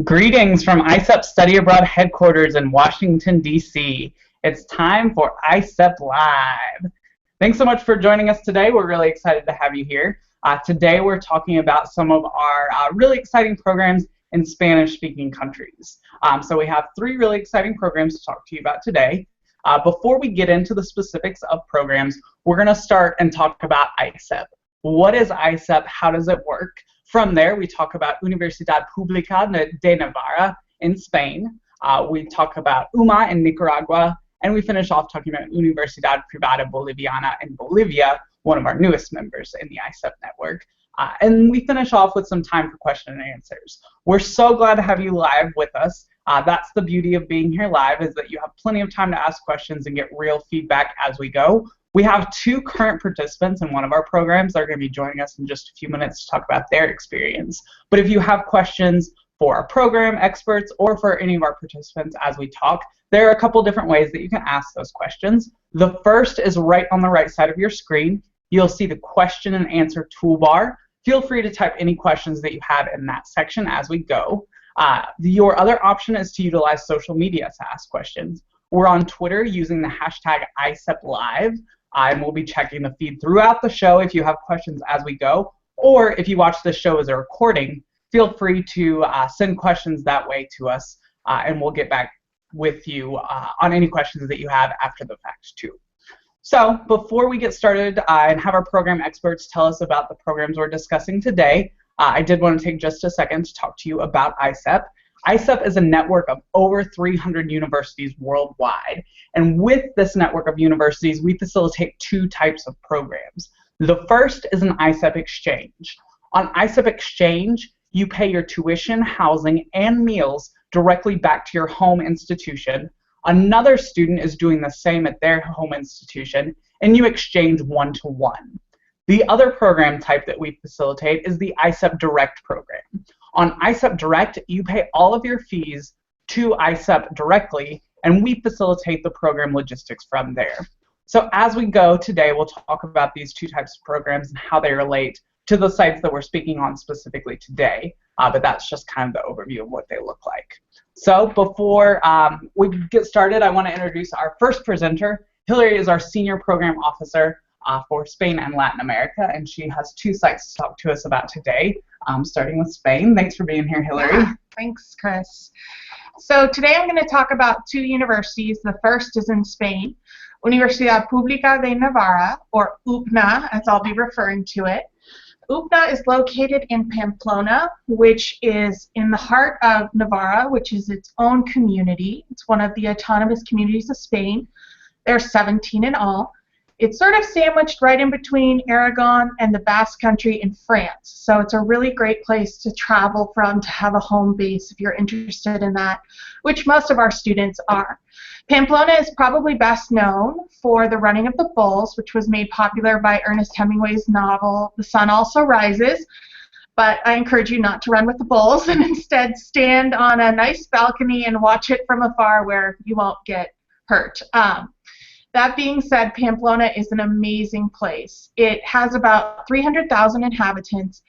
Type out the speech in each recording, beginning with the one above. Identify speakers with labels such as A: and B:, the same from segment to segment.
A: Greetings from ISEP Study Abroad headquarters in Washington, D.C. It's time for ISEP Live. Thanks so much for joining us today. We're really excited to have you here. Today we're talking about some of our really exciting programs in Spanish-speaking countries. So we have three really exciting programs to talk to you about today. Before we get into the specifics of programs, we're going to start and talk about ISEP. What is ISEP? How does it work? From there, we talk about Universidad Pública de Navarra in Spain. We talk about Upma in Nicaragua, and we finish off talking about Universidad Privada Boliviana in Bolivia, one of our newest members in the ISEP network. And we finish off with some time for question and answers. We're so glad to have you live with us. That's the beauty of being here live, is that you have plenty of time to ask questions and get real feedback as we go. We have two current participants in one of our programs that are going to be joining us in just a few minutes to talk about their experience. But if you have questions for our program experts or for any of our participants as we talk, there are a couple different ways that you can ask those questions. The first is right on the right side of your screen. You'll see the question and answer toolbar. Feel free to type any questions that you have in that section as we go. Your other option is to utilize social media to ask questions. We're on Twitter using the hashtag ISEPLive. And we'll be checking the feed throughout the show if you have questions as we go. Or if you watch the show as a recording, feel free to send questions that way to us, and we'll get back with you on any questions that you have after the fact too. So before we get started and have our program experts tell us about the programs we're discussing today, I did want to take just a second to talk to you about ISEP. ISEP is a network of over 300 universities worldwide, and with this network of universities, we facilitate two types of programs. The first is an ISEP exchange. On ISEP exchange, you pay your tuition, housing, and meals directly back to your home institution. Another student is doing the same at their home institution, and you exchange one-to-one. The other program type that we facilitate is the ISEP Direct program. On ISEP Direct, you pay all of your fees to ISEP directly, and we facilitate the program logistics from there. So as we go today, we'll talk about these two types of programs and how they relate to the sites that we're speaking on specifically today, but that's just kind of the overview of what they look like. So before we get started, I want to introduce our first presenter. Hillary is our Senior Program Officer for Spain and Latin America, and she has two sites to talk to us about today, starting with Spain. Thanks for being here, Hillary.
B: Yeah, thanks, Chris. So today I'm going to talk about two universities. The first is in Spain, Universidad Pública de Navarra, or Upma, as I'll be referring to it. Upma is located in Pamplona, which is in the heart of Navarra, which is its own community. It's one of the autonomous communities of Spain. There are 17 in all. It's sort of sandwiched right in between Aragon and the Basque Country in France. So it's a really great place to travel from, to have a home base if you're interested in that, which most of our students are. Pamplona is probably best known for the running of the bulls, which was made popular by Ernest Hemingway's novel, The Sun Also Rises. But I encourage you not to run with the bulls and instead stand on a nice balcony and watch it from afar where you won't get hurt. That being said, Pamplona is an amazing place. It has about 300,000 inhabitants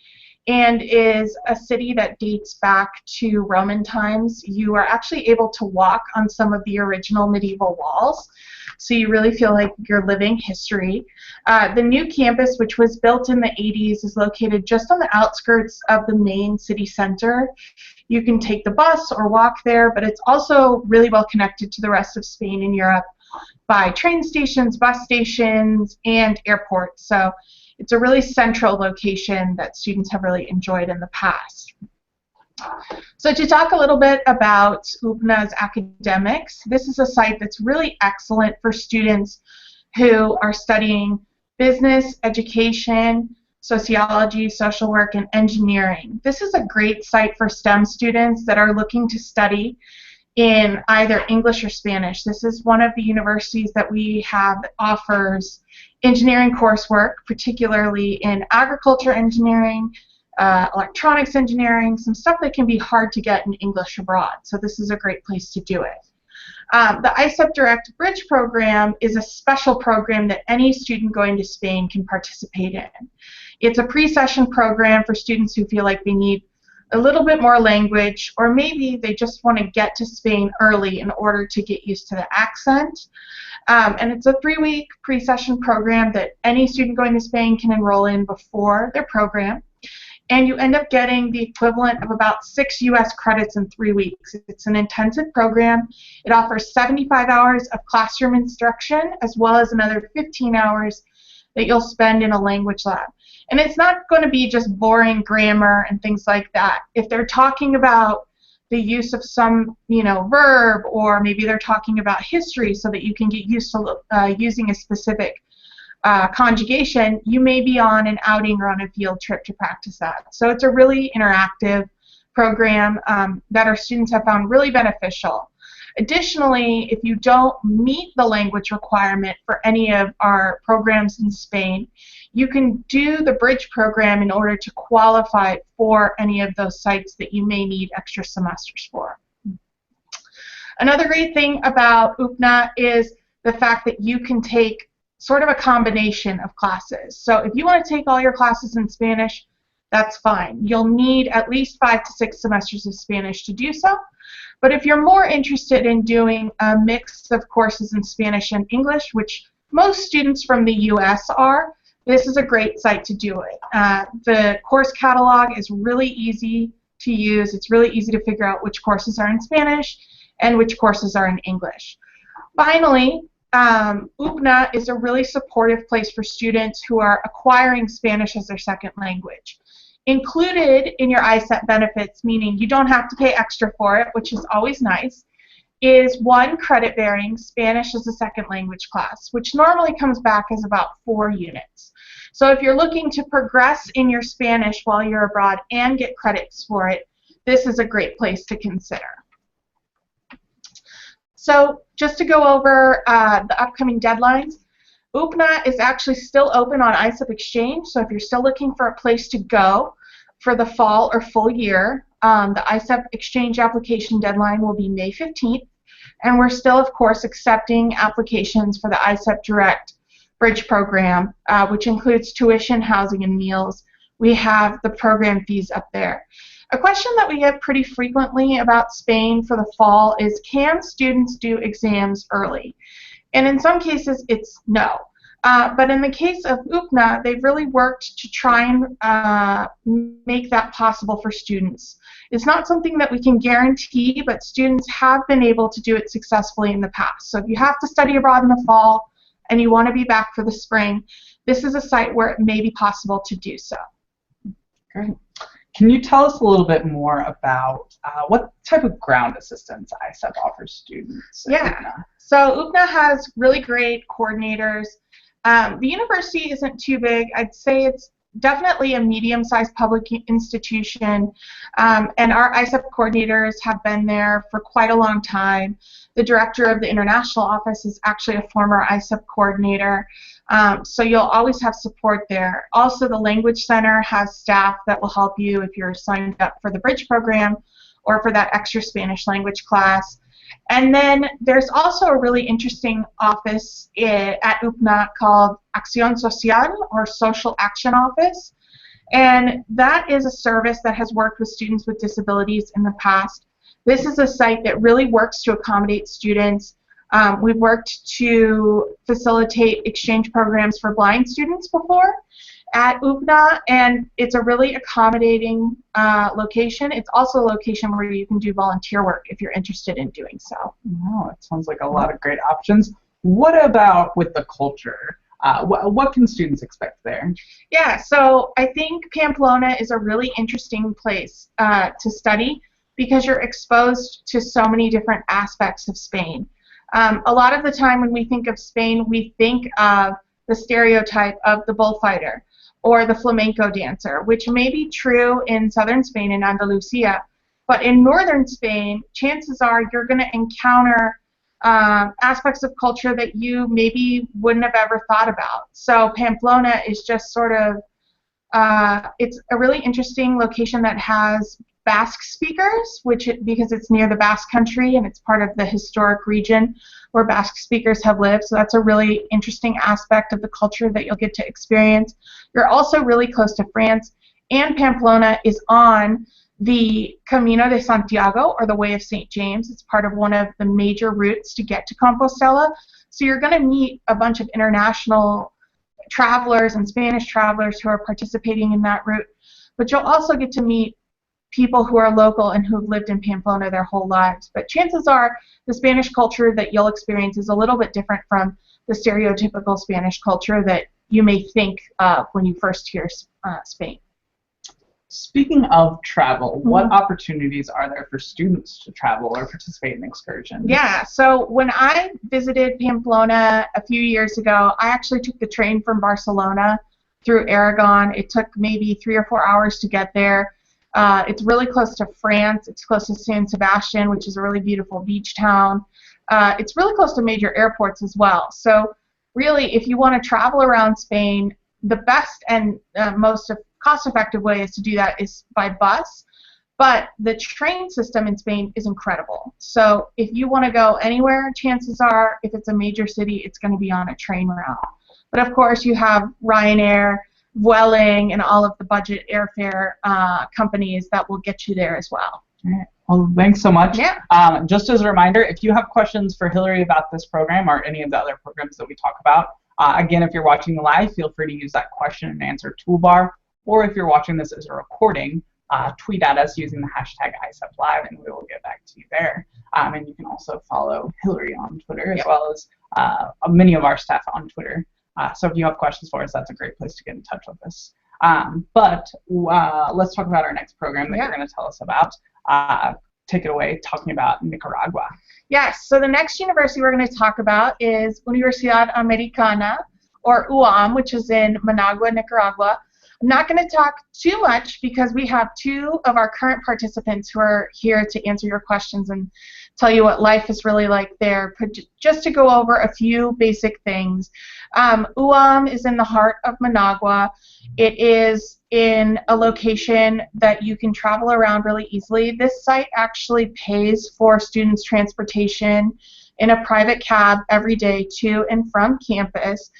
B: and is a city that dates back to Roman times. You are actually able to walk on some of the original medieval walls, so you really feel like you're living history. The new campus, which was built in the 80s, is located just on the outskirts of the main city center. You can take the bus or walk there, but it's also really well connected to the rest of Spain and Europe by train stations, bus stations, and airports. So it's a really central location that students have really enjoyed in the past. So to talk a little bit about Upma's academics, this is a site that's really excellent for students who are studying business, education, sociology, social work, and engineering. This is a great site for STEM students that are looking to study in either English or Spanish. This is one of the universities that we have that offers engineering coursework, particularly in agriculture engineering, electronics engineering, some stuff that can be hard to get in English abroad. So this is a great place to do it. The ISEP Direct Bridge program is a special program that any student going to Spain can participate in. It's a pre-session program for students who feel like they need a little bit more language, or maybe they just want to get to Spain early in order to get used to the accent. And it's a 3-week pre-session program that any student going to Spain can enroll in before their program. And you end up getting the equivalent of about 6 US credits in 3 weeks. It's an intensive program. It offers 75 hours of classroom instruction, as well as another 15 hours that you'll spend in a language lab. And it's not going to be just boring grammar and things like that. If they're talking about the use of some, verb, or maybe they're talking about history so that you can get used to using a specific conjugation, you may be on an outing or on a field trip to practice that. So it's a really interactive program that our students have found really beneficial. Additionally, if you don't meet the language requirement for any of our programs in Spain, you can do the bridge program in order to qualify for any of those sites that you may need extra semesters for. Another great thing about Upma is the fact that you can take sort of a combination of classes. So if you want to take all your classes in Spanish, that's fine. You'll need at least 5 to 6 semesters of Spanish to do so. But if you're more interested in doing a mix of courses in Spanish and English, which most students from the US are, this is a great site to do it. The course catalog is really easy to use. It's really easy to figure out which courses are in Spanish and which courses are in English. Finally, Upma is a really supportive place for students who are acquiring Spanish as their second language. Included in your ISEP benefits, meaning you don't have to pay extra for it, which is always nice, is 1 credit-bearing Spanish as a second language class, which normally comes back as about 4 units. So if you're looking to progress in your Spanish while you're abroad and get credits for it, this is a great place to consider. So just to go over the upcoming deadlines, Upma is actually still open on ISEP Exchange, so if you're still looking for a place to go for the fall or full year, the ISEP Exchange application deadline will be May 15th, and we're still, of course, accepting applications for the ISEP Direct Bridge program, which includes tuition, housing, and meals. We have the program fees up there. A question that we get pretty frequently about Spain for the fall is, can students do exams early? And in some cases, it's no. But in the case of Upma, they've really worked to try and make that possible for students. It's not something that we can guarantee, but students have been able to do it successfully in the past. So if you have to study abroad in the fall and you want to be back for the spring, this is a site where it may be possible to do so.
A: Great. Can you tell us a little bit more about what type of ground assistance ISEP offers students?
B: Yeah. So Upma has really great coordinators. The university isn't too big. I'd say it's definitely a medium-sized public institution, and our ISEP coordinators have been there for quite a long time. The director of the international office is actually a former ISEP coordinator, so you'll always have support there. Also, the language center has staff that will help you if you're signed up for the bridge program or for that extra Spanish language class. And then there's also a really interesting office at Upma called Acción Social, or Social Action Office. And that is a service that has worked with students with disabilities in the past. This is a site that really works to accommodate students. We've worked to facilitate exchange programs for blind students before at Upma, and it's a really accommodating location. It's also a location where you can do volunteer work if you're interested in doing so.
A: Oh, it sounds like a lot of great options. What about with the culture? What can students expect there?
B: Yeah, so I think Pamplona is a really interesting place to study because you're exposed to so many different aspects of Spain. A lot of the time when we think of Spain, we think of the stereotype of the bullfighter or the flamenco dancer, which may be true in southern Spain and Andalusia, but in northern Spain, chances are you're going to encounter aspects of culture that you maybe wouldn't have ever thought about. So Pamplona is just sort of, it's a really interesting location that has Basque speakers, because it's near the Basque country and it's part of the historic region where Basque speakers have lived. So that's a really interesting aspect of the culture that you'll get to experience. You're also really close to France, and Pamplona is on the Camino de Santiago, or the Way of St. James. It's part of one of the major routes to get to Compostela. So you're going to meet a bunch of international travelers and Spanish travelers who are participating in that route. But you'll also get to meet people who are local and who've lived in Pamplona their whole lives. But chances are the Spanish culture that you'll experience is a little bit different from the stereotypical Spanish culture that you may think of when you first hear Spain.
A: Speaking of travel, what opportunities are there for students to travel or participate in excursions?
B: Yeah, so when I visited Pamplona a few years ago, I actually took the train from Barcelona through Aragon. It took maybe 3 or 4 hours to get there. It's really close to France. It's close to San Sebastian, which is a really beautiful beach town. It's really close to major airports as well. So really, if you want to travel around Spain, the best and most cost-effective way is to do that is by bus. But the train system in Spain is incredible. So if you want to go anywhere, chances are, if it's a major city, it's going to be on a train route. But of course, you have Ryanair, Vueling, and all of the budget airfare companies that will get you there as well.
A: All right. Well, thanks so much.
B: Yeah.
A: Just as a reminder, if you have questions for Hillary about this program or any of the other programs that we talk about, again, if you're watching live, feel free to use that question and answer toolbar. Or if you're watching this as a recording, tweet at us using the hashtag ISEPLive, and we will get back to you there. And you can also follow Hillary on Twitter, as well as many of our staff on Twitter. So if you have questions for us, that's a great place to get in touch with us. But let's talk about our next program that you're going to tell us about. Take it away, talking about Nicaragua.
B: Yes, so the next university we're going to talk about is Universidad Americana, or UAM, which is in Managua, Nicaragua. I'm not going to talk too much because we have 2 of our current participants who are here to answer your questions and tell you what life is really like there. But just to go over a few basic things, UAM is in the heart of Managua. It is in a location that you can travel around really easily. This site actually pays for students' transportation in a private cab every day to and from campus.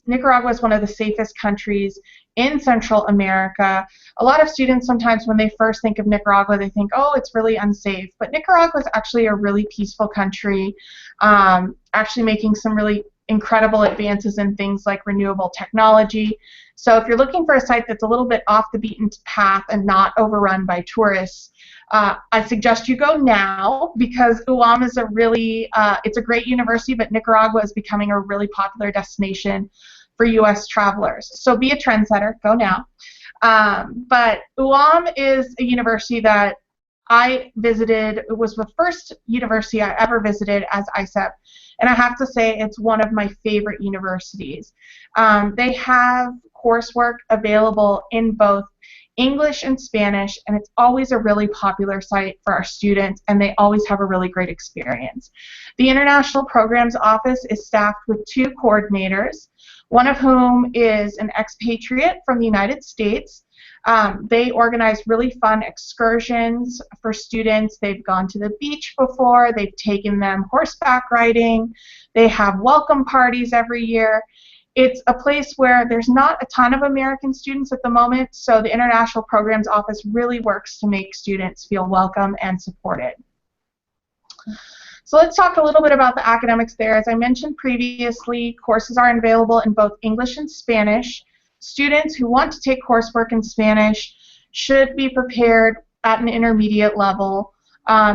B: Nicaragua is one of the safest countries in Central America. A lot of students sometimes when they first think of Nicaragua, they think, oh, it's really unsafe. But Nicaragua is actually a really peaceful country, actually making some really incredible advances in things like renewable technology. So if you're looking for a site that's a little bit off the beaten path and not overrun by tourists, I suggest you go now, because UAM is it's a great university, but Nicaragua is becoming a really popular destination for U.S. travelers. So be a trendsetter, go now. But UAM is a university that I visited. It was the first university I ever visited as ISEP, and I have to say it's one of my favorite universities. They have coursework available in both English and Spanish, and it's always a really popular site for our students, and they always have a really great experience. The International Programs Office is staffed with 2 coordinators, one of whom is an expatriate from the United States. They organize really fun excursions for students. They've gone to the beach before, they've taken them horseback riding, they have welcome parties every year. It's a place where there's not a ton of American students at the moment, so the International Programs Office really works to make students feel welcome and supported. So let's talk a little bit about the academics there. As I mentioned previously, courses are available in both English and Spanish. Students who want to take coursework in Spanish should be prepared at an intermediate level.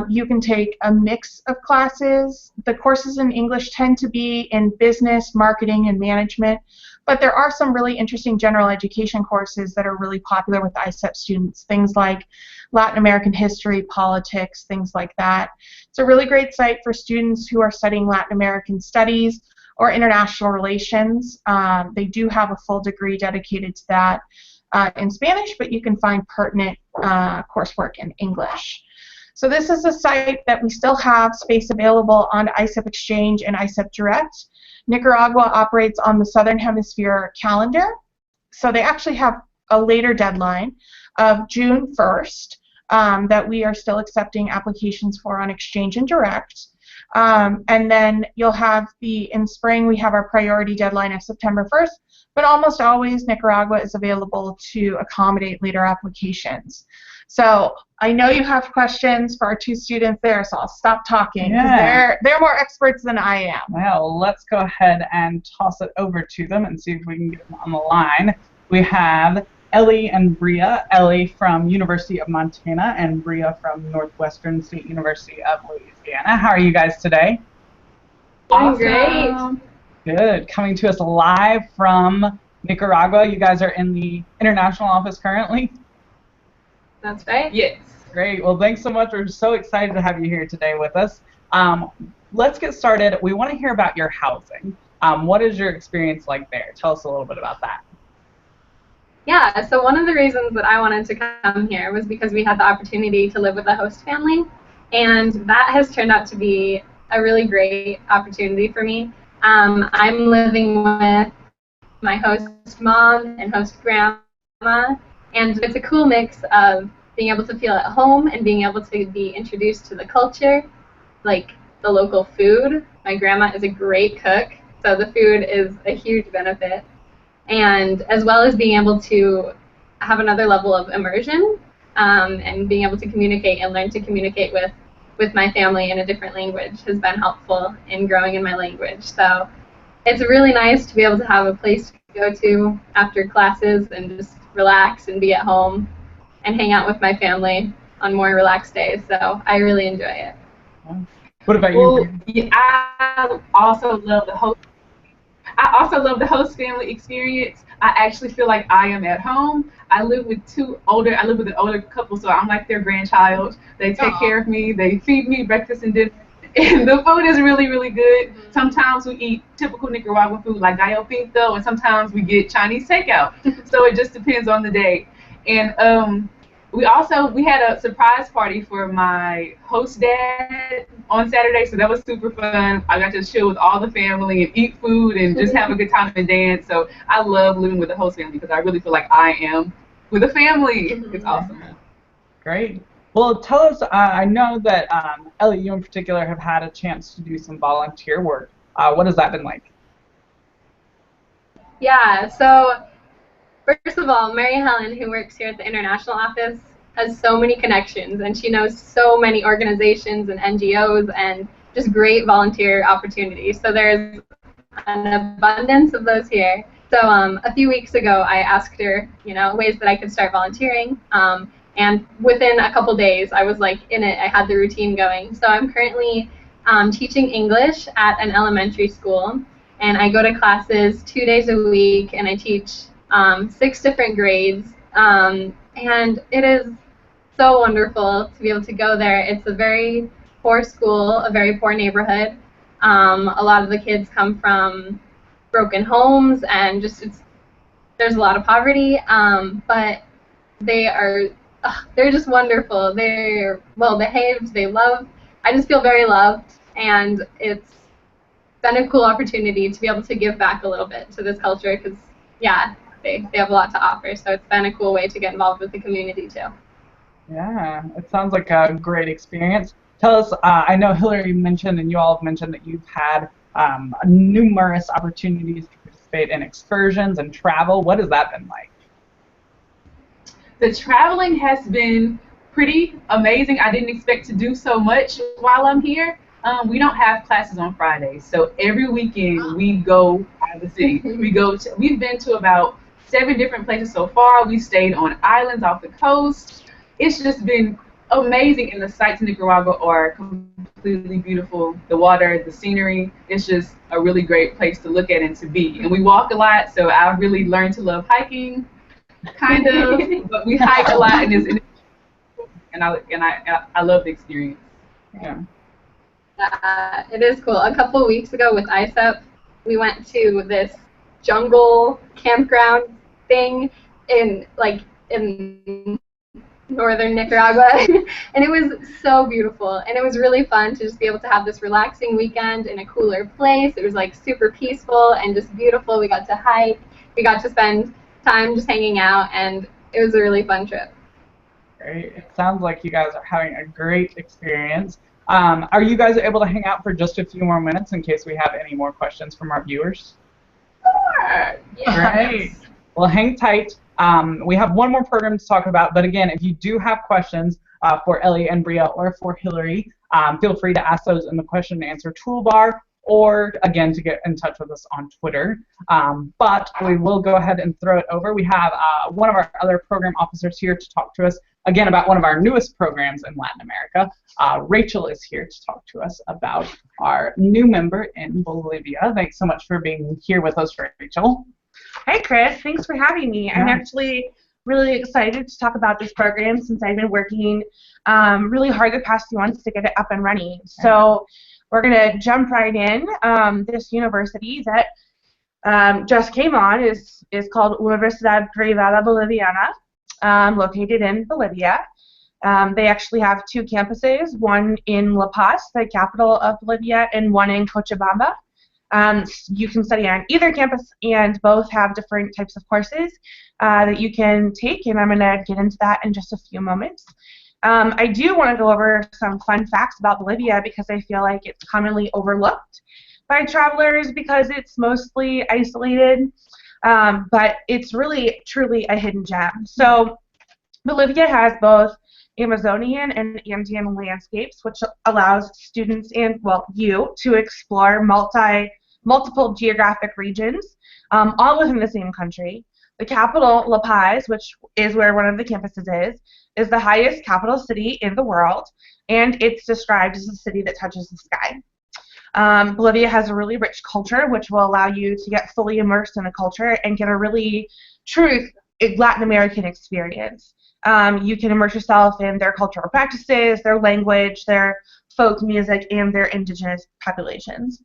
B: You can take a mix of classes. The courses in English tend to be in business, marketing, and management, but there are some really interesting general education courses that are really popular with ISEP students, things like Latin American history, politics, things like that. It's a really great site for students who are studying Latin American studies or international relations. They do have a full degree dedicated to that in Spanish, but you can find pertinent coursework in English. So this is a site that we still have space available on ISEP Exchange and ISEP Direct. Nicaragua operates on the Southern Hemisphere calendar, so they actually have a later deadline of June 1st that we are still accepting applications for on Exchange and Direct. And then you'll have in spring, we have our priority deadline of September 1st, but almost always Nicaragua is available to accommodate later applications. So I know you have questions for our two students there, so I'll stop talking because they're more experts than I am.
A: Well, let's go ahead and toss it over to them and see if we can get them on the line. We have Ellie and Bria. Ellie from University of Montana and Bria from Northwestern State University of Louisiana. How are you guys today?
C: Doing great.
A: Good. Coming to us live from Nicaragua. You guys are in the international office currently?
C: That's right.
A: Yes. Great. Well, thanks so much. We're so excited to have you here today with us. Let's get started. We want to hear about your housing. What is your experience like there? Tell us a little bit about that.
C: Yeah, so one of the reasons that I wanted to come here was because we had the opportunity to live with a host family, and that has turned out to be a really great opportunity for me. I'm living with my host mom and host grandma, and it's a cool mix of being able to feel at home and being able to be introduced to the culture, like the local food. My grandma is a great cook, so the food is a huge benefit. And as well as being able to have another level of immersion and being able to communicate and learn to communicate with my family in a different language has been helpful in growing in my language. So it's really nice to be able to have a place to go to after classes and just relax and be at home and hang out with my family on more relaxed days. So I really enjoy it.
A: What about you?
D: Well, yeah, I also love the host family experience. I actually feel like I am at home. I live with an older couple, so I'm like their grandchild. They take care of me. They feed me breakfast and dinner. And the food is really, really good. Sometimes we eat typical Nicaraguan food like gallo pinto, and sometimes we get Chinese takeout. So it just depends on the day. And we had a surprise party for my host dad on Saturday, so that was super fun. I got to chill with all the family and eat food and just have a good time and dance. So I love living with a host family because I really feel like I am with a family. It's awesome.
A: Great. Well, tell us, I know that Ellie, you in particular have had a chance to do some volunteer work. What has that been like?
C: Yeah, so first of all, Mary Helen, who works here at the international office, has so many connections, and she knows so many organizations and NGOs and just great volunteer opportunities. So there's an abundance of those here. So a few weeks ago, I asked her, ways that I could start volunteering, and within a couple days, I was like in it. I had the routine going. So I'm currently teaching English at an elementary school, and I go to classes 2 days a week, and I teach 6 different grades, and it is so wonderful to be able to go there. It's a very poor school, a very poor neighborhood. A lot of the kids come from broken homes, and there's a lot of poverty, but they're just wonderful. They're well behaved. I just feel very loved, and it's been a cool opportunity to be able to give back a little bit to this culture because, yeah, they have a lot to offer. So it's been a cool way to get involved with the community too.
A: Yeah, it sounds like a great experience. Tell us, I know Hillary mentioned and you all have mentioned that you've had numerous opportunities to participate in excursions and travel. What has that been like?
D: The traveling has been pretty amazing. I didn't expect to do so much while I'm here. We don't have classes on Fridays, so every weekend we go out of the city. We've been to about 7 different places so far. We stayed on islands off the coast. It's just been amazing, and the sights in Nicaragua are completely beautiful. The water, the scenery, it's just a really great place to look at and to be. And we walk a lot, so I really learned to love hiking, kind of, but we hike a lot, and I love the experience.
A: Yeah.
C: It is cool. A couple of weeks ago with ISEP, we went to this jungle campground thing in northern Nicaragua, and it was so beautiful, and it was really fun to just be able to have this relaxing weekend in a cooler place. It was like super peaceful and just beautiful. We got to hike, we got to spend time just hanging out, and it was a really fun trip.
A: Great. It sounds like you guys are having a great experience. Are you guys able to hang out for just a few more minutes in case we have any more questions from our viewers?
D: Sure.
C: Yes.
A: Great. Well, hang tight. We have one more program to talk about, but again, if you do have questions for Ellie and Bria or for Hillary, feel free to ask those in the question and answer toolbar, or again to get in touch with us on Twitter. But we will go ahead and throw it over. We have one of our other program officers here to talk to us again about one of our newest programs in Latin America. Rachel is here to talk to us about our new member in Bolivia. Thanks so much for being here with us, Rachel.
E: Hi, Chris. Thanks for having me. I'm actually really excited to talk about this program since I've been working really hard the past few months to get it up and running. So we're going to jump right in. This university that just came on is called Universidad Privada Boliviana, located in Bolivia. They actually have two campuses, one in La Paz, the capital of Bolivia, and one in Cochabamba. You can study on either campus, and both have different types of courses that you can take, and I'm going to get into that in just a few moments. I do want to go over some fun facts about Bolivia because I feel like it's commonly overlooked by travelers because it's mostly isolated, but it's really, truly a hidden gem. So Bolivia has both Amazonian and Andean landscapes, which allows students and, well, you to explore multiple geographic regions, all within the same country. The capital, La Paz, which is where one of the campuses is the highest capital city in the world, and it's described as a city that touches the sky. Bolivia has a really rich culture, which will allow you to get fully immersed in the culture and get a really true Latin American experience. You can immerse yourself in their cultural practices, their language, their folk music, and their indigenous populations.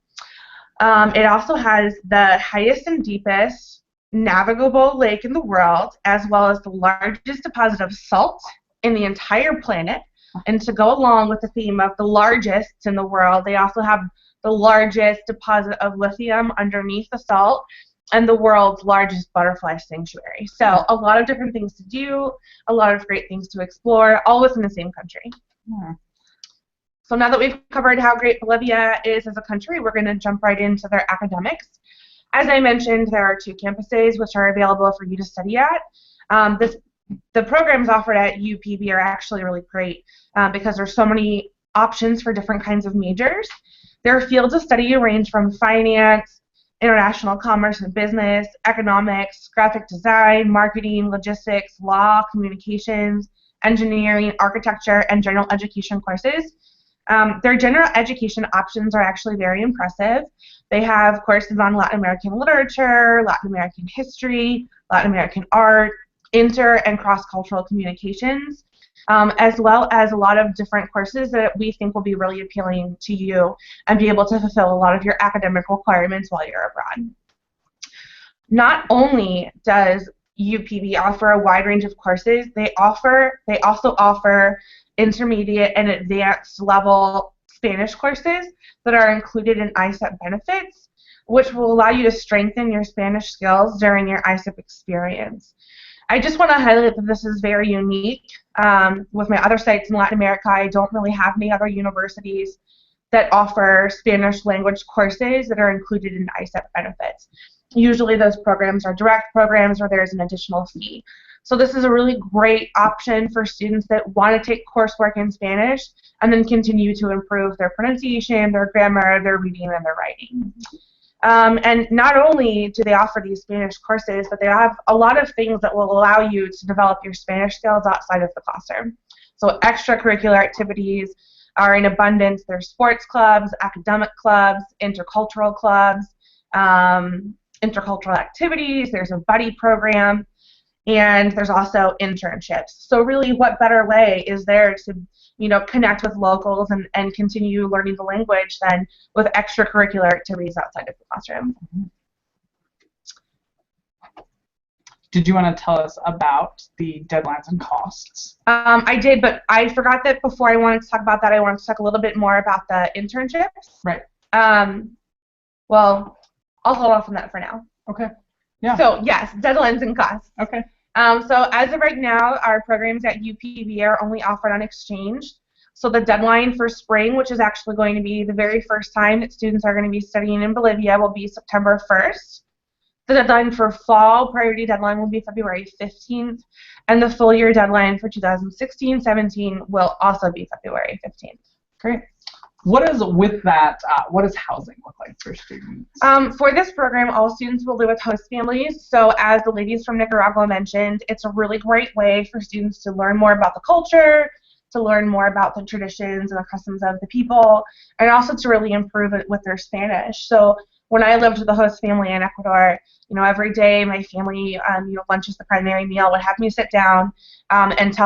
E: It also has the highest and deepest navigable lake in the world, as well as the largest deposit of salt in the entire planet. And to go along with the theme of the largest in the world, they also have the largest deposit of lithium underneath the salt and the world's largest butterfly sanctuary. So a lot of different things to do, a lot of great things to explore, all within the same country. So now that we've covered how great Bolivia is as a country, we're going to jump right into their academics. As I mentioned, there are two campuses which are available for you to study at. The programs offered at UPB are actually really great because there's so many options for different kinds of majors. Their fields of study range from finance, international commerce and business, economics, graphic design, marketing, logistics, law, communications, engineering, architecture, and general education courses. Their general education options are actually very impressive. They have courses on Latin American literature, Latin American history, Latin American art, inter and cross-cultural communications, as well as a lot of different courses that we think will be really appealing to you and be able to fulfill a lot of your academic requirements while you're abroad. Not only does UPB offer a wide range of courses, they also offer intermediate and advanced level Spanish courses that are included in ISEP benefits, which will allow you to strengthen your Spanish skills during your ISEP experience. I just want to highlight that this is very unique. With my other sites in Latin America, I don't really have any other universities that offer Spanish language courses that are included in ISEP benefits. Usually those programs are direct programs where there's an additional fee. So this is a really great option for students that want to take coursework in Spanish and then continue to improve their pronunciation, their grammar, their reading, and their writing. And not only do they offer these Spanish courses, but they have a lot of things that will allow you to develop your Spanish skills outside of the classroom. So extracurricular activities are in abundance. There's sports clubs, academic clubs, intercultural clubs, intercultural activities. There's a buddy program. And there's also internships. So really, what better way is there to, connect with locals and continue learning the language than with extracurricular activities outside of the classroom?
A: Did you want to tell us about the deadlines and costs?
E: I did, but I forgot that before I wanted to talk about that, I wanted to talk a little bit more about the internships.
A: Right.
E: Well, I'll hold off on that for now.
A: Okay. Yeah.
E: So yes, deadlines and costs.
A: Okay.
E: So as of right now, our programs at UPB are only offered on exchange. So the deadline for spring, which is actually going to be the very first time that students are going to be studying in Bolivia, will be September 1st. The deadline for fall priority deadline will be February 15th, and the full year deadline for 2016-17 will also be February 15th.
A: Great. What is with that? What does housing look like for students?
E: For this program, all students will live with host families. So as the ladies from Nicaragua mentioned, it's a really great way for students to learn more about the culture, to learn more about the traditions and the customs of the people, and also to really improve it with their Spanish. So when I lived with a host family in Ecuador, every day my family, lunch is the primary meal, would have me sit down and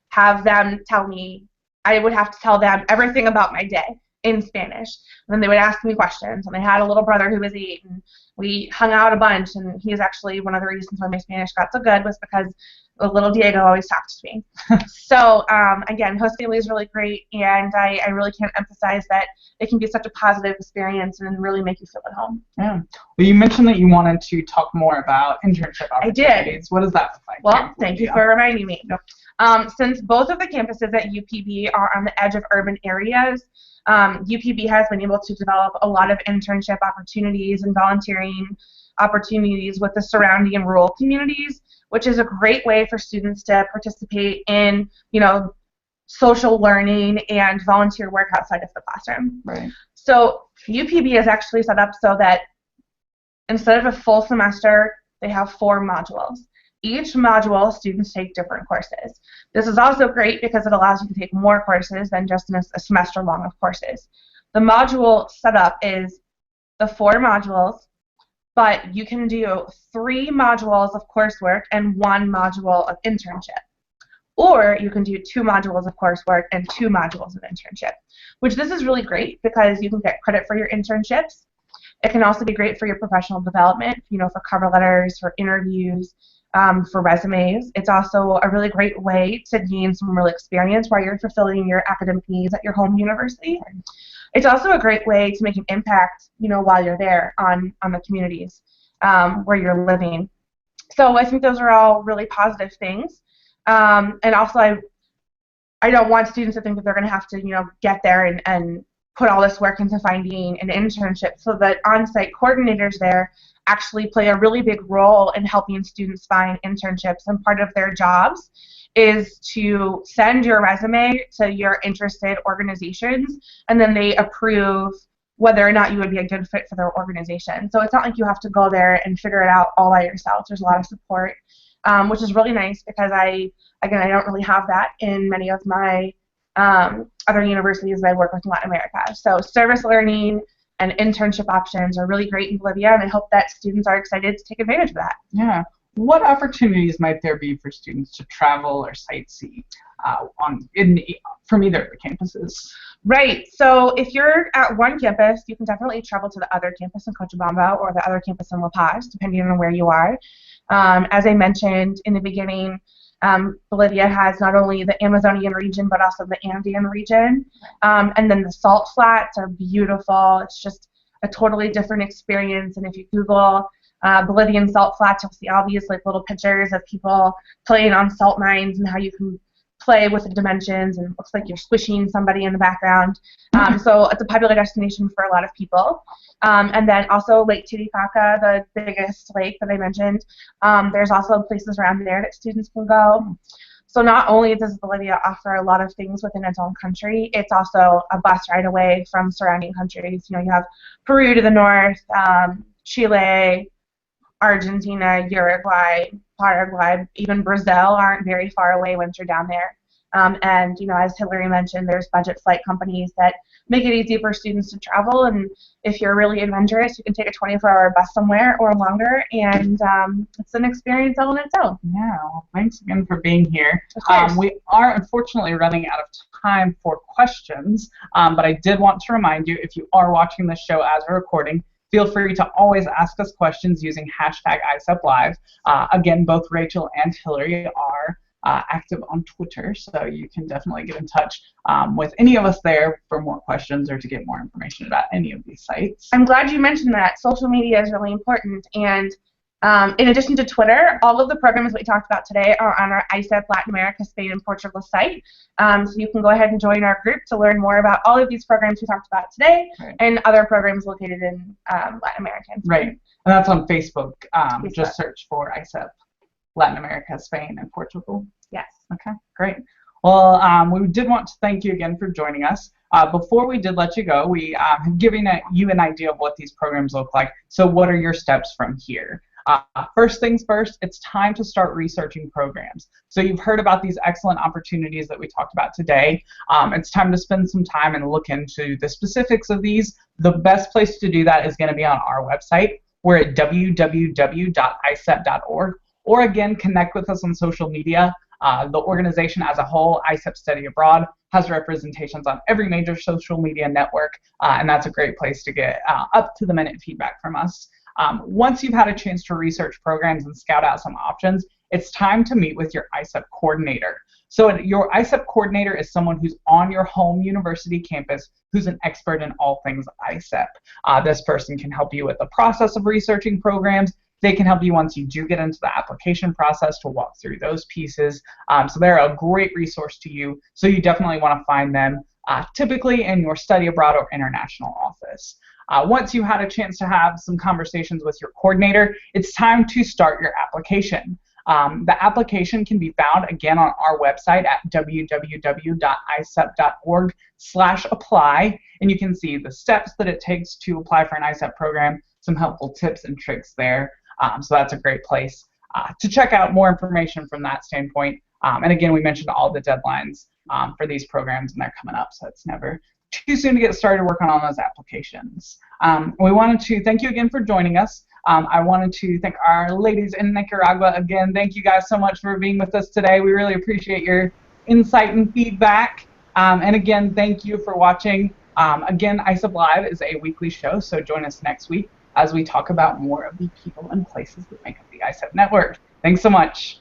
E: have them tell me. I would have to tell them everything about my day in Spanish. And then they would ask me questions. And I had a little brother who was 8, and we hung out a bunch. And he is actually one of the reasons why my Spanish got so good was because the little Diego always talked to me. So again, host family is really great, and I really can't emphasize that it can be such a positive experience and really make you feel at home.
A: Yeah. Well, you mentioned that you wanted to talk more about internship opportunities.
E: I did.
A: What does that look like?
E: Well, thank you for reminding me. Since both of the campuses at UPB are on the edge of urban areas, UPB has been able to develop a lot of internship opportunities and volunteering opportunities with the surrounding and rural communities, which is a great way for students to participate in, social learning and volunteer work outside of the classroom.
A: Right.
E: So UPB is actually set up so that instead of a full semester, they have 4 modules. Each module, students take different courses. This is also great because it allows you to take more courses than just a semester long of courses. The module setup is the 4 modules, but you can do 3 modules of coursework and 1 module of internship. Or you can do 2 modules of coursework and 2 modules of internship, which this is really great because you can get credit for your internships. It can also be great for your professional development, for cover letters, for interviews, for resumes. It's also a really great way to gain some real experience while you're fulfilling your academic needs at your home university. It's also a great way to make an impact, while you're there on the communities where you're living. So I think those are all really positive things. And also I don't want students to think that they're going to have to, get there and put all this work into finding an internship. So the on-site coordinators there actually play a really big role in helping students find internships, and part of their jobs is to send your resume to your interested organizations, and then they approve whether or not you would be a good fit for their organization. So it's not like you have to go there and figure it out all by yourself. There's a lot of support, which is really nice because I don't really have that in many of my other universities that I work with in Latin America. So service learning and internship options are really great in Bolivia, and I hope that students are excited to take advantage of that.
A: Yeah. What opportunities might there be for students to travel or sightsee from either of the campuses?
E: Right. So if you're at one campus, you can definitely travel to the other campus in Cochabamba or the other campus in La Paz, depending on where you are. As I mentioned in the beginning, Bolivia has not only the Amazonian region, but also the Andean region. And then the salt flats are beautiful. It's just a totally different experience. And if you Google Bolivian salt flats, you'll see all these little pictures of people playing on salt mines and how you can play with the dimensions, and it looks like you're squishing somebody in the background. So it's a popular destination for a lot of people. And then also Lake Titicaca, the biggest lake that I mentioned. There's also places around there that students can go. So not only does Bolivia offer a lot of things within its own country, it's also a bus ride away from surrounding countries. You have Peru to the north, Chile, Argentina, Uruguay, Paraguay, even Brazil aren't very far away once you're down there. And as Hillary mentioned, there's budget flight companies that make it easy for students to travel. And if you're really adventurous, you can take a 24-hour bus somewhere or longer, and it's an experience all on its own.
A: Yeah. Well, thanks again for being here.
E: Of course.
A: We are unfortunately running out of time for questions, but I did want to remind you, if you are watching this show as a recording, feel free to always ask us questions using hashtag ISEPLive. Again, both Rachel and Hillary are active on Twitter, so you can definitely get in touch with any of us there for more questions or to get more information about any of these sites.
E: I'm glad you mentioned that. Social media is really important, and In addition to Twitter, all of the programs that we talked about today are on our ISEP Latin America, Spain, and Portugal site. So you can go ahead and join our group to learn more about all of these programs we talked about today and other programs located in Latin America.
A: Right, and that's on Facebook. Just search for ISEP Latin America, Spain, and Portugal.
E: Yes.
A: Okay, great. Well, we did want to thank you again for joining us. Before we did let you go, we have given you an idea of what these programs look like. So what are your steps from here? First things first, it's time to start researching programs. So you've heard about these excellent opportunities that we talked about today. It's time to spend some time and look into the specifics of these. The best place to do that is going to be on our website. We're at www.isep.org, or again, connect with us on social media. The organization as a whole, ISEP Study Abroad, has representations on every major social media network, and that's a great place to get up-to-the-minute feedback from us. Once you've had a chance to research programs and scout out some options, it's time to meet with your ISEP coordinator. So your ISEP coordinator is someone who's on your home university campus who's an expert in all things ISEP. This person can help you with the process of researching programs. They can help you once you do get into the application process to walk through those pieces. So they're a great resource to you. So you definitely want to find them typically in your study abroad or international office. Once you had a chance to have some conversations with your coordinator, it's time to start your application. The application can be found again on our website at www.isep.org/apply, and you can see the steps that it takes to apply for an ISEP program, some helpful tips and tricks there. So that's a great place to check out more information from that standpoint. And again, we mentioned all the deadlines for these programs, and they're coming up, so it's never too soon to get started working on those applications. We wanted to thank you again for joining us. I wanted to thank our ladies in Nicaragua again. Thank you guys so much for being with us today. We really appreciate your insight and feedback. And again, thank you for watching. Again, ISEP Live is a weekly show, so join us next week as we talk about more of the people and places that make up the ISEP network. Thanks so much.